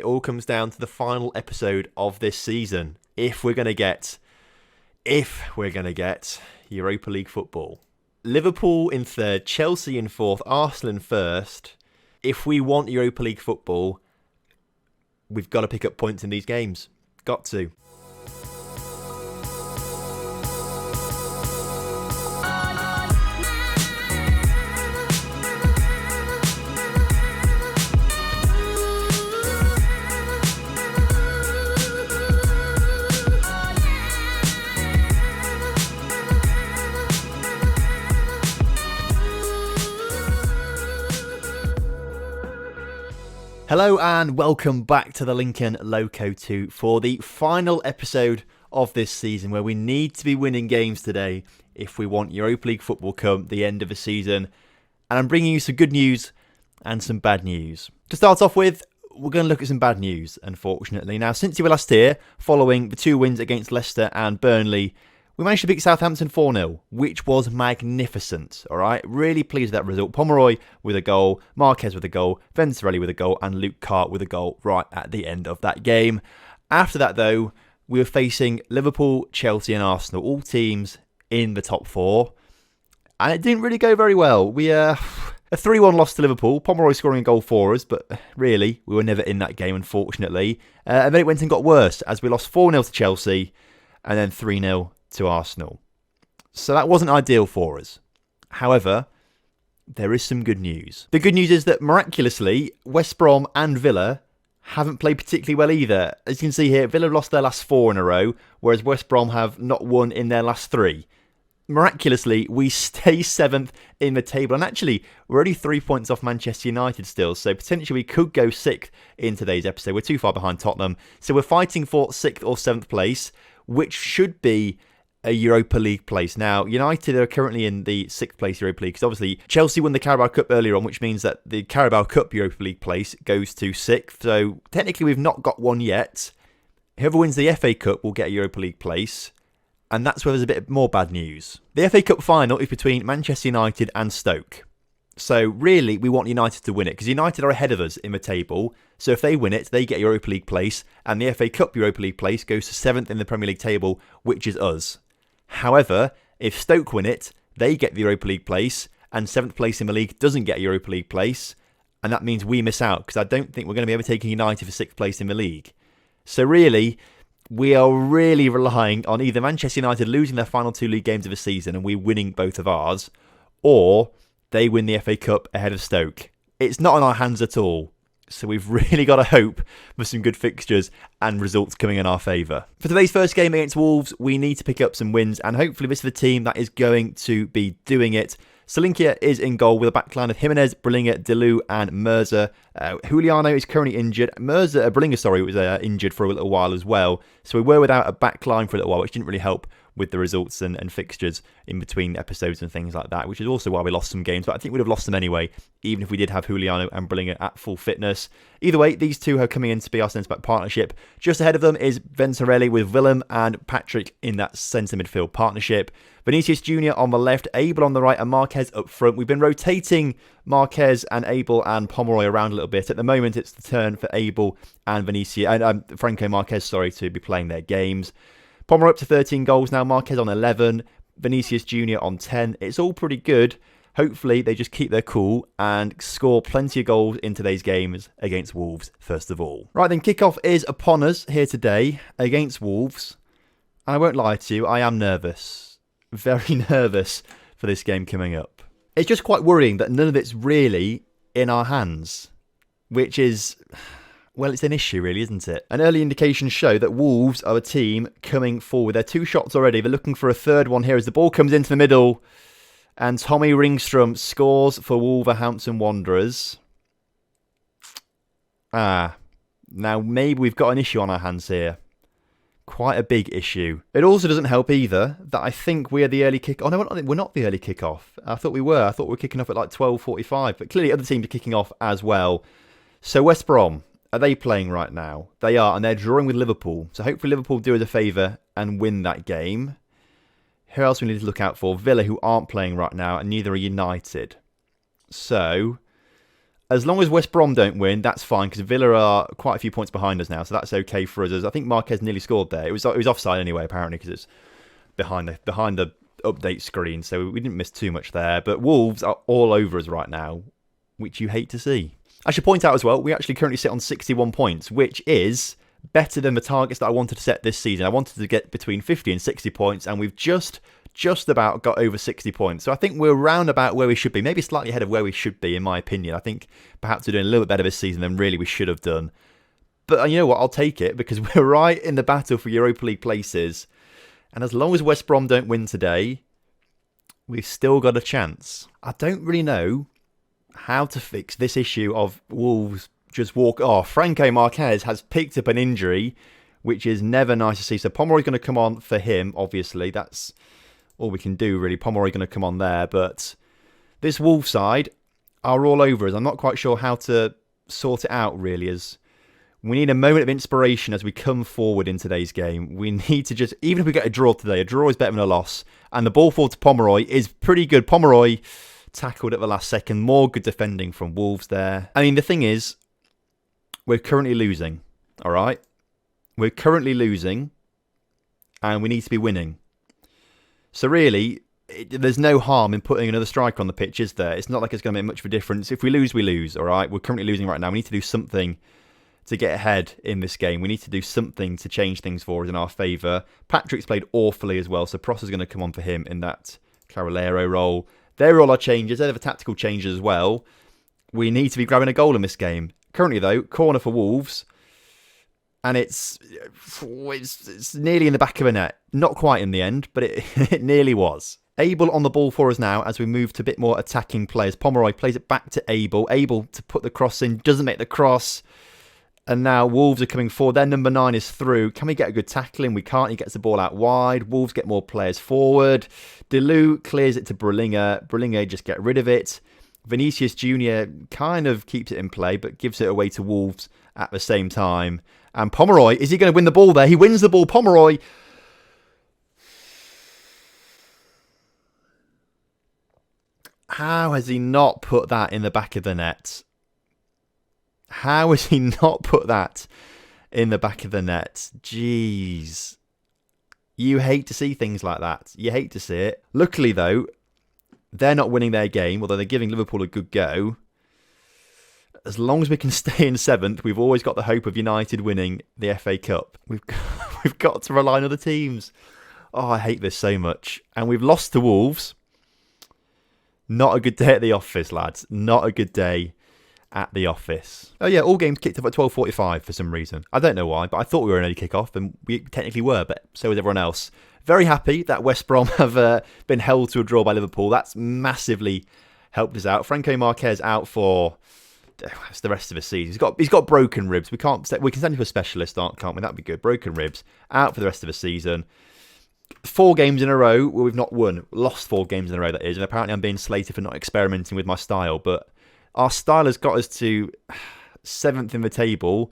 all comes down to the final episode of this season. If we're going to get Europa League football. Liverpool in third, Chelsea in fourth, Arsenal in first. If we want Europa League football, we've got to pick up points in these games. Got to. Hello and welcome back to the Lincoln Loco 2 for the final episode of this season, where we need to be winning games today if we want Europa League football come the end of the season. And I'm bringing you some good news and some bad news. To start off with, we're going to look at some bad news, unfortunately. Now, since you were last here, following the 2 wins against Leicester and Burnley, we managed to beat Southampton 4-0, which was magnificent, all right? Really pleased with that result. Pomeroy with a goal, Marquez with a goal, Venturelli with a goal, and Luke Carr with a goal right at the end of that game. After that, though, we were facing Liverpool, Chelsea and Arsenal, all teams in the top 4. And it didn't really go very well. We a 3-1 loss to Liverpool, Pomeroy scoring a goal for us, but really, we were never in that game, unfortunately. And then it went and got worse, as we lost 4-0 to Chelsea, and then 3-0 to Arsenal. So that wasn't ideal for us. However, there is some good news. The good news is that miraculously, West Brom and Villa haven't played particularly well either. As you can see here, Villa have lost their last 4 in a row, whereas West Brom have not won in their last 3. Miraculously, we stay 7th in the table. And actually, we're only 3 points off Manchester United still. So potentially we could go 6th in today's episode. We're too far behind Tottenham. So we're fighting for 6th or 7th place, which should be a Europa League place. Now, United are currently in the 6th place Europa League, because obviously Chelsea won the Carabao Cup earlier on, which means that the Carabao Cup Europa League place goes to 6th. So technically we've not got one yet. Whoever wins the FA Cup will get a Europa League place. And that's where there's a bit more bad news. The FA Cup final is between Manchester United and Stoke. So really, we want United to win it, because United are ahead of us in the table. So if they win it, they get a Europa League place, and the FA Cup Europa League place goes to 7th in the Premier League table, which is us. However, if Stoke win it, they get the Europa League place, and 7th place in the league doesn't get a Europa League place, and that means we miss out, because I don't think we're going to be able to take United for 6th place in the league. So really, we are really relying on either Manchester United losing their final 2 league games of the season and we winning both of ours, or they win the FA Cup ahead of Stoke. It's not in our hands at all. So we've really got to hope for some good fixtures and results coming in our favour. For today's first game against Wolves, we need to pick up some wins, and hopefully this is the team that is going to be doing it. Salinkia is in goal with a backline of Jimenez, Berlinger, Delou and Mirza. Juliano is currently injured. Berlinger, was injured for a little while as well. So we were without a backline for a little while, which didn't really help with the results and fixtures in between episodes and things like that, which is also why we lost some games. But I think we'd have lost them anyway, even if we did have Juliano and Berlinger at full fitness. Either way, these two are coming in to be our centre-back partnership. Just ahead of them is Venturelli with Willem and Patrick in that centre midfield partnership. Vinicius Jr. on the left, Abel on the right and Marquez up front. We've been rotating Marquez and Abel and Pomeroy around a little bit. At the moment, it's the turn for Abel and Franco Marquez, to be playing their games. Pomeroy up to 13 goals now, Marquez on 11, Vinicius Jr. on 10. It's all pretty good. Hopefully, they just keep their cool and score plenty of goals in today's games against Wolves, first of all. Right then, kickoff is upon us here today against Wolves. And I won't lie to you, I am nervous. Very nervous for this game coming up. It's just quite worrying that none of it's really in our hands, which is, well, it's an issue really, isn't it? An early indications show that Wolves are a team coming forward. They're 2 shots already. They're looking for a third one here as the ball comes into the middle and Tommy Ringstrom scores for Wolverhampton Wanderers. Now maybe we've got an issue on our hands here. Quite a big issue. It also doesn't help either that I think we're the early kick. Oh no, we're not the early kickoff. I thought we were. I thought we were kicking off at like 12:45, but clearly other teams are kicking off as well. So West Brom, are they playing right now? They are, and they're drawing with Liverpool. So hopefully Liverpool do us a favour and win that game. Who else we need to look out for? Villa, who aren't playing right now, and neither are United. So As long as West Brom don't win, that's fine, because Villa are quite a few points behind us now, so that's okay for us. As I think Marquez nearly scored there. It was offside anyway, apparently, because it's behind the update screen, so we didn't miss too much there. But Wolves are all over us right now, which you hate to see. I should point out as well, we actually currently sit on 61 points, which is better than the targets that I wanted to set this season. I wanted to get between 50 and 60 points, and we've just about got over 60 points. So I think we're round about where we should be, maybe slightly ahead of where we should be, in my opinion. I think perhaps we're doing a little bit better this season than really we should have done. But you know what, I'll take it, because we're right in the battle for Europa League places. And as long as West Brom don't win today, we've still got a chance. I don't really know how to fix this issue of Wolves just walk off. Franco Marquez has picked up an injury, which is never nice to see. So Pomeroy's going to come on for him, obviously. That's all we can do, really. Pomeroy going to come on there. But this Wolves side are all over us. I'm not quite sure how to sort it out, really, as we need a moment of inspiration as we come forward in today's game. We need to just, even if we get a draw today, a draw is better than a loss. And the ball forward to Pomeroy is pretty good. Pomeroy tackled at the last second. More good defending from Wolves there. I mean, the thing is, we're currently losing, all right? We're currently losing, and we need to be winning. So really, there's no harm in putting another striker on the pitch, is there? It's not like it's going to make much of a difference. If we lose, we lose, all right? We're currently losing right now. We need to do something to get ahead in this game. We need to do something to change things for us in our favour. Patrick's played awfully as well, so Prosser's going to come on for him in that Carolero role. They're all our changes. They're the tactical changes as well. We need to be grabbing a goal in this game. Currently, though, corner for Wolves. And it's nearly in the back of a net. Not quite in the end, but it nearly was. Abel on the ball for us now as we move to a bit more attacking players. Pomeroy plays it back to Abel. Abel to put the cross in. Doesn't make the cross. And now Wolves are coming forward. Their number 9 is through. Can we get a good tackle in? We can't. He gets the ball out wide. Wolves get more players forward. Delou clears it to Brullinger. Brullinger just get rid of it. Vinicius Jr. kind of keeps it in play, but gives it away to Wolves at the same time. And Pomeroy, is he going to win the ball there? He wins the ball. Pomeroy. How has he not put that in the back of the net? How has he not put that in the back of the net? Jeez. You hate to see things like that. You hate to see it. Luckily, though, they're not winning their game, although they're giving Liverpool a good go. As long as we can stay in 7th, we've always got the hope of United winning the FA Cup. We've got to rely on other teams. Oh, I hate this so much. And we've lost to Wolves. Not a good day at the office, lads. Not a good day at the office. Oh yeah, all games kicked off at 12:45 for some reason. I don't know why, but I thought we were an early kick-off, and we technically were, but so was everyone else. Very happy that West Brom have been held to a draw by Liverpool. That's massively helped us out. Franco Marquez out for the rest of the season. He's got broken ribs. We can send him to a specialist, can't we? That'd be good. Broken ribs out for the rest of the season. 4 games in a row where we've not won. Lost 4 games in a row, that is. And apparently I'm being slated for not experimenting with my style. But our style has got us to 7th in the table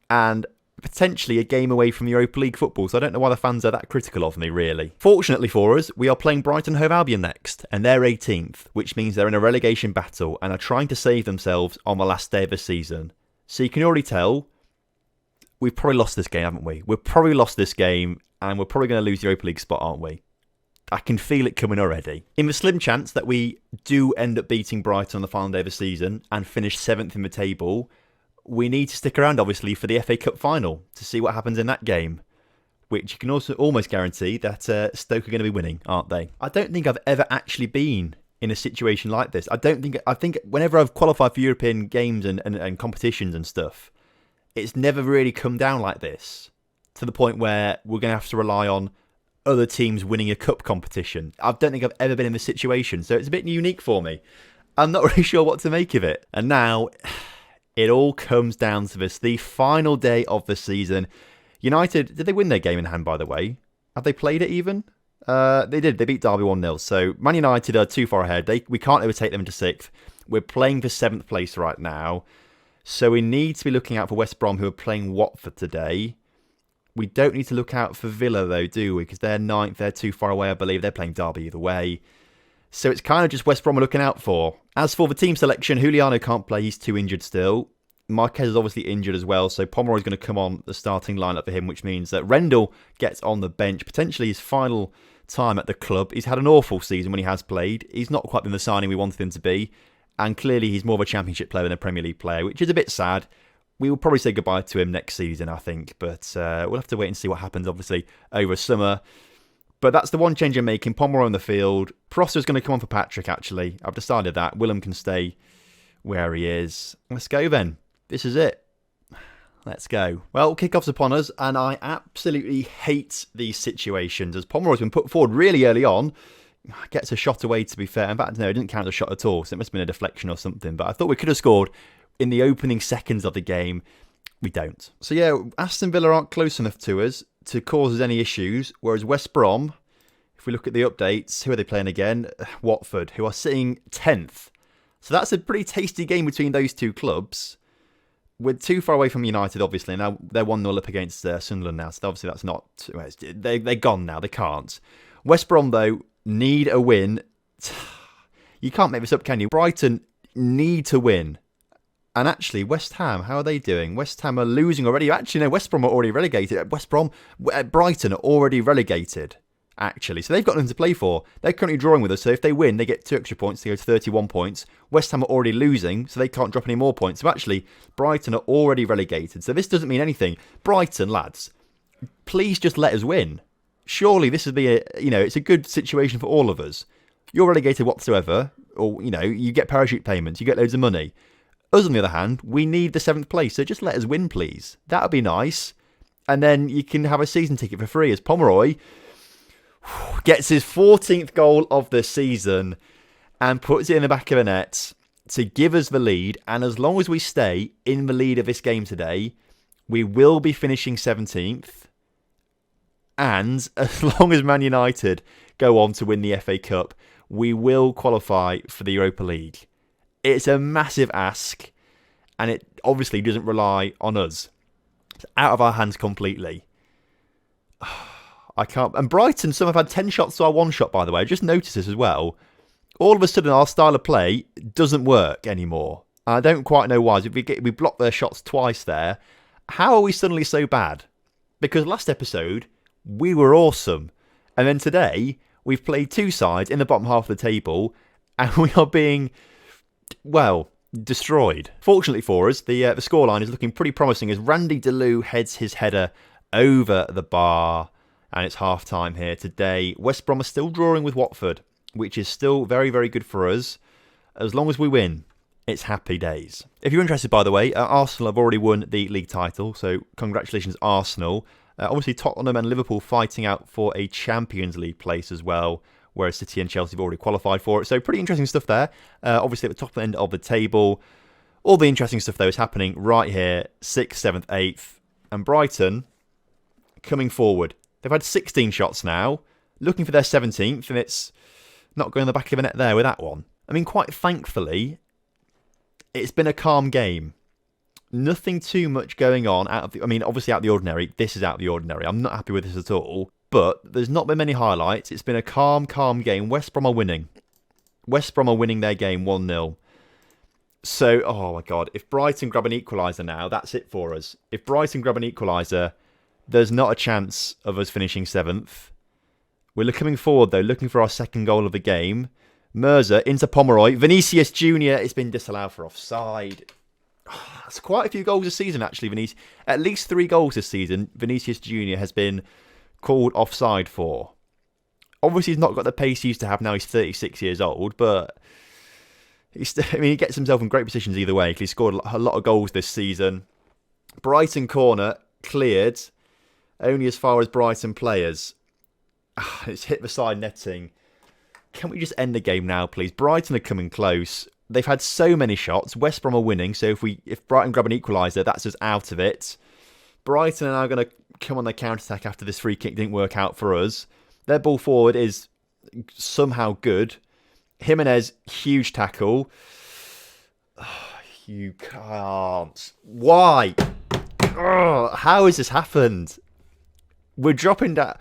and potentially a game away from Europa League football. So I don't know why the fans are that critical of me, really. Fortunately for us, we are playing Brighton Hove Albion next. And they're 18th, which means they're in a relegation battle and are trying to save themselves on the last day of the season. So you can already tell we've probably lost this game, haven't we? We've probably lost this game. And we're probably going to lose the Europa League spot, aren't we? I can feel it coming already. In the slim chance that we do end up beating Brighton on the final day of the season and finish 7th in the table, we need to stick around, obviously, for the FA Cup final to see what happens in that game, which you can also almost guarantee that Stoke are going to be winning, aren't they? I don't think I've ever actually been in a situation like this. I think whenever I've qualified for European games and competitions and stuff, it's never really come down like this, to the point where we're going to have to rely on other teams winning a cup competition. I don't think I've ever been in this situation, so it's a bit unique for me. I'm not really sure what to make of it. And now, it all comes down to this, the final day of the season. United, did they win their game in hand, by the way? Have they played it even? They did. They beat Derby 1-0. So, Man United are too far ahead. We can't overtake them into 6th. We're playing for 7th place right now. So, we need to be looking out for West Brom, who are playing Watford today. We don't need to look out for Villa, though, do we? Because they're 9th. They're too far away, I believe. They're playing Derby either way. So it's kind of just West Brom we're looking out for. As for the team selection, Juliano can't play. He's too injured still. Marquez is obviously injured as well, so Pomeroy's going to come on the starting lineup for him, which means that Rendell gets on the bench, potentially his final time at the club. He's had an awful season when he has played. He's not quite been the signing we wanted him to be, and clearly he's more of a Championship player than a Premier League player, which is a bit sad. We will probably say goodbye to him next season, I think, but we'll have to wait and see what happens, obviously, over summer. But that's the one change I'm making. Pomeroy on the field. Prosser's going to come on for Patrick, actually. I've decided that. Willem can stay where he is. Let's go then. This is it. Let's go. Well, kickoff's upon us, and I absolutely hate these situations. As Pomeroy's been put forward really early on, gets a shot away, to be fair. In fact, no, it didn't count as a shot at all, so it must have been a deflection or something. But I thought we could have scored in the opening seconds of the game. We don't. So yeah, Aston Villa aren't close enough to us to cause us any issues, whereas West Brom, if we look at the updates, who are they playing again? Watford, who are sitting 10th. So that's a pretty tasty game between those two clubs. We're too far away from United, obviously. Now they're 1-0 up against Sunderland now, so obviously that's not... They're gone now, they can't. West Brom, though, need a win. You can't make this up, can you? Brighton need to win. And actually, West Ham, how are they doing? West Ham are losing already. Actually, no, West Brom are already relegated. Brighton are already relegated, actually. So they've got nothing to play for. They're currently drawing with us, so if they win, they get 2 extra points to go to 31 points. West Ham are already losing, so they can't drop any more points. So actually, Brighton are already relegated. So this doesn't mean anything. Brighton, lads, please just let us win. Surely this would be it's a good situation for all of us. You're relegated whatsoever, or, you get parachute payments, you get loads of money. Us, on the other hand, we need the 7th place, so just let us win, please. That would be nice. And then you can have a season ticket for free as Pomeroy gets his 14th goal of the season and puts it in the back of the net to give us the lead. And as long as we stay in the lead of this game today, we will be finishing 17th. And as long as Man United go on to win the FA Cup, we will qualify for the Europa League. It's a massive ask, and it obviously doesn't rely on us. It's out of our hands completely. I can't... And Brighton, some have had 10 shots to our 1 shot, by the way. I just noticed this as well. All of a sudden, our style of play doesn't work anymore. I don't quite know why. We blocked their shots twice there. How are we suddenly so bad? Because last episode, we were awesome. And then today, we've played 2 sides in the bottom half of the table, and we are being... destroyed. Fortunately for us, the scoreline is looking pretty promising as Randy DeLu heads his header over the bar, and it's half-time here today. West Brom are still drawing with Watford, which is still very, very good for us. As long as we win, it's happy days. If you're interested, by the way, Arsenal have already won the league title, so congratulations, Arsenal. Obviously, Tottenham and Liverpool fighting out for a Champions League place as well, whereas City and Chelsea have already qualified for it. So pretty interesting stuff there. Obviously at the top end of the table. All the interesting stuff, though, is happening right here. 6th, 7th, 8th. And Brighton coming forward. They've had 16 shots now. Looking for their 17th. And it's not going in the back of the net there with that one. I mean, quite thankfully, it's been a calm game. Nothing too much going on. Obviously out of the ordinary. This is out of the ordinary. I'm not happy with this at all. But there's not been many highlights. It's been a calm game. West Brom are winning. West Brom are winning their game 1-0. So, oh my God, if Brighton grab an equaliser now, that's it for us. If Brighton grab an equaliser, there's not a chance of us finishing 7th. We're coming forward, though, looking for our 2nd goal of the game. Mirza into Pomeroy. Vinicius Jr. has been disallowed for offside. That's quite a few goals this season, actually, Vinicius. At least 3 goals this season, Vinicius Jr. has been called offside for. Obviously, he's not got the pace he used to have now. He's 36 years old, but he gets himself in great positions either way. He scored a lot of goals this season. Brighton corner cleared, only as far as Brighton players. It's hit the side netting. Can we just end the game now, please? Brighton are coming close. They've had so many shots. West Brom are winning, so if Brighton grab an equaliser, that's us out of it. Brighton are now going to come on their counter-attack after this free kick didn't work out for us. Their ball forward is somehow good. Jimenez, huge tackle. You can't. Why? How has this happened? We're dropping down.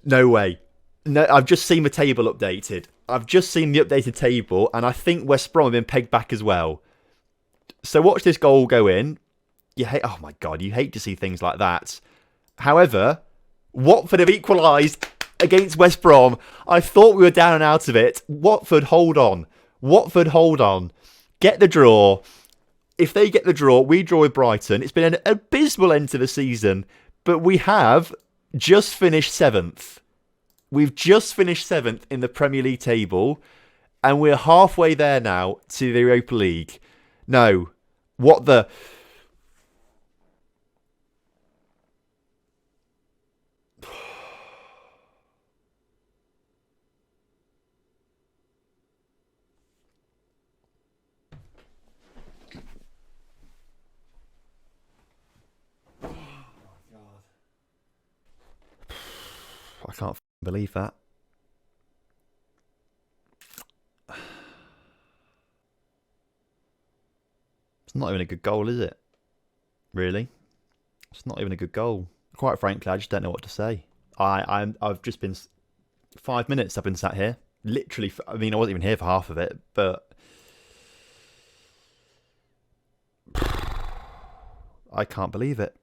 No way. No, I've just seen the table updated. I've just seen the updated table, and I think West Brom have been pegged back as well. So watch this goal go in. Oh my God, you hate to see things like that. However, Watford have equalised against West Brom. I thought we were down and out of it. Watford, hold on. Watford, hold on. Get the draw. If they get the draw, we draw with Brighton. It's been an abysmal end to the season, but we have just finished 7th. We've just finished 7th in the Premier League table, and we're halfway there now to the Europa League. No, what the... I can't believe that. It's not even a good goal, is it? Really? It's not even a good goal. Quite frankly, I just don't know what to say. I've just been 5 minutes. I've been sat here, literally. I mean, I wasn't even here for half of it, but I can't believe it.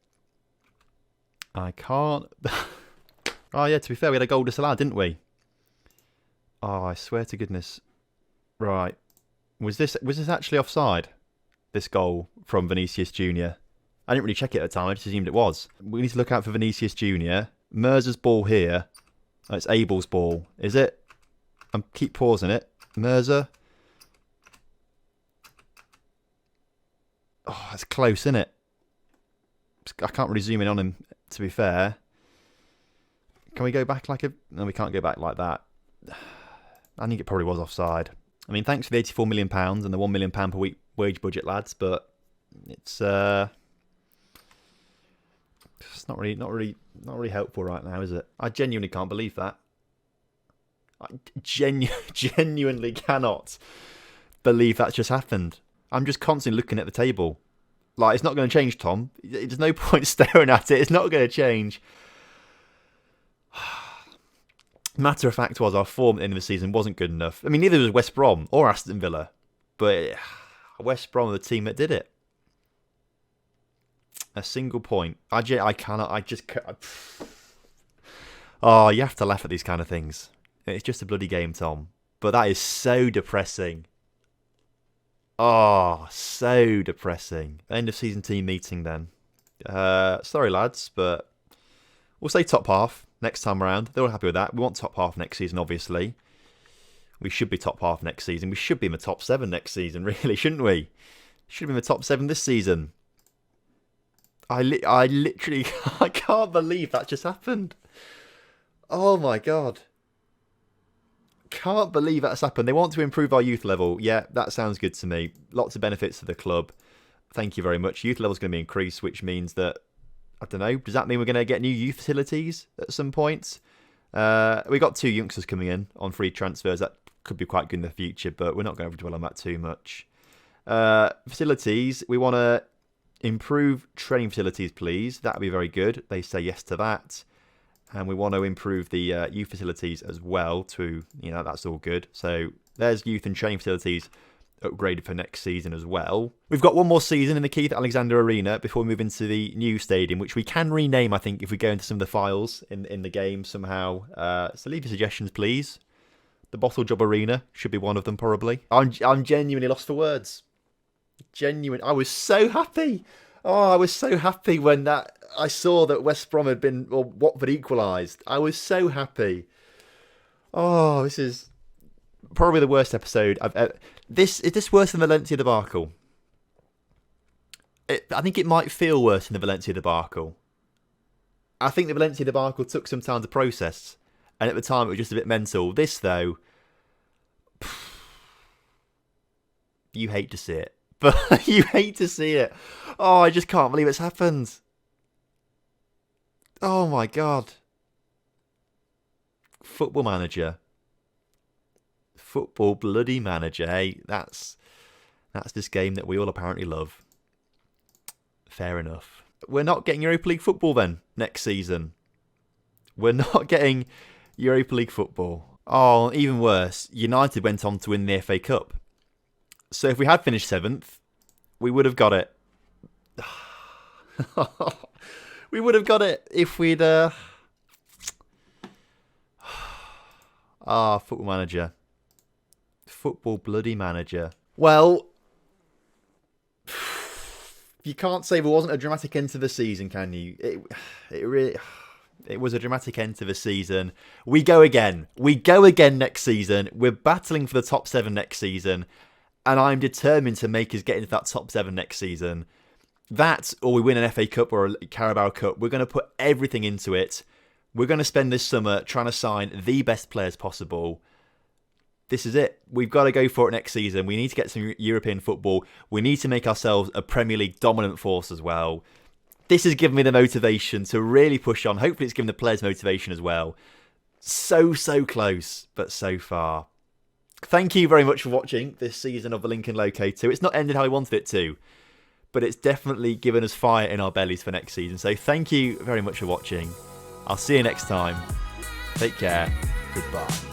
I can't. Oh yeah, to be fair, we had a goal disallowed, didn't we? Oh, I swear to goodness. Right. Was this actually offside? This goal from Vinicius Jr. I didn't really check it at the time, I just assumed it was. We need to look out for Vinicius Jr. Merzer's ball here. Oh, it's Abel's ball. Is it? I keep pausing it. Merzer. Oh, that's close, isn't it? I can't really zoom in on him, to be fair. Can we go back like a... No, we can't go back like that. I think it probably was offside. I mean, thanks for the £84 million and the £1 million per week wage budget, lads, but it's not really helpful right now, is it? I genuinely can't believe that. I genuinely cannot believe that's just happened. I'm just constantly looking at the table. Like, it's not going to change, Tom. There's no point staring at it. It's not going to change. Matter of fact was our form at the end of the season wasn't good enough. I mean, neither was West Brom or Aston Villa. But West Brom are the team that did it. A single point. I just can't. Oh, you have to laugh at these kind of things. It's just a bloody game, Tom. But that is so depressing. Oh, so depressing. End of season team meeting then. Sorry, lads, but we'll say top half next time around. They're all happy with that. We want top half next season, obviously. We should be top half next season. We should be in the top 7 next season, really, shouldn't we? Should be in the top 7 this season. I literally... I can't believe that just happened. Oh, my God. Can't believe that's happened. They want to improve our youth level. Yeah, that sounds good to me. Lots of benefits to the club. Thank you very much. Youth level is going to be increased, which means that... I don't know. Does that mean we're going to get new youth facilities at some point? We got 2 youngsters coming in on free transfers. That could be quite good in the future, but we're not going to dwell on that too much. Facilities. We want to improve training facilities, please. That would be very good. They say yes to that. And we want to improve the youth facilities as well too. That's all good. So there's youth and training facilities upgraded for next season as well. We've got one more season in the Keith Alexander Arena before we move into the new stadium, which we can rename, I think, if we go into some of the files in the game somehow. So leave your suggestions, please. The Bottle Job Arena should be one of them, probably. I'm genuinely lost for words. I was so happy. Oh, I was so happy when I saw that West Brom had been, or Watford equalised. I was so happy. Oh, this is probably the worst episode I've ever... Is this worse than the Valencia debacle? I think it might feel worse than the Valencia debacle. I think the Valencia debacle took some time to process, and at the time it was just a bit mental. This, though, you hate to see it. But you hate to see it. Oh, I just can't believe it's happened. Oh my God. Football Manager. Football bloody Manager. Hey, that's this game that we all apparently love. Fair enough. We're not getting Europa League football then next season. We're not getting Europa League Football. Oh, even worse, United went on to win the FA Cup. So if we had finished 7th, we would have got it. We would have got it if we'd... Football Manager. Football bloody manager. Well, you can't say there wasn't a dramatic end to the season, can you? It was a dramatic end to the season. We go again. We go again next season. We're battling for the top 7 next season. And I'm determined to make us get into that top 7 next season. That, or we win an FA Cup or a Carabao Cup, we're going to put everything into it. We're going to spend this summer trying to sign the best players possible. This is it. We've got to go for it next season. We need to get some European football. We need to make ourselves a Premier League dominant force as well. This has given me the motivation to really push on. Hopefully it's given the players motivation as well. So close, but so far. Thank you very much for watching this season of the Lincoln Loco 2. It's not ended how we wanted it to, but it's definitely given us fire in our bellies for next season. So thank you very much for watching. I'll see you next time. Take care. Goodbye.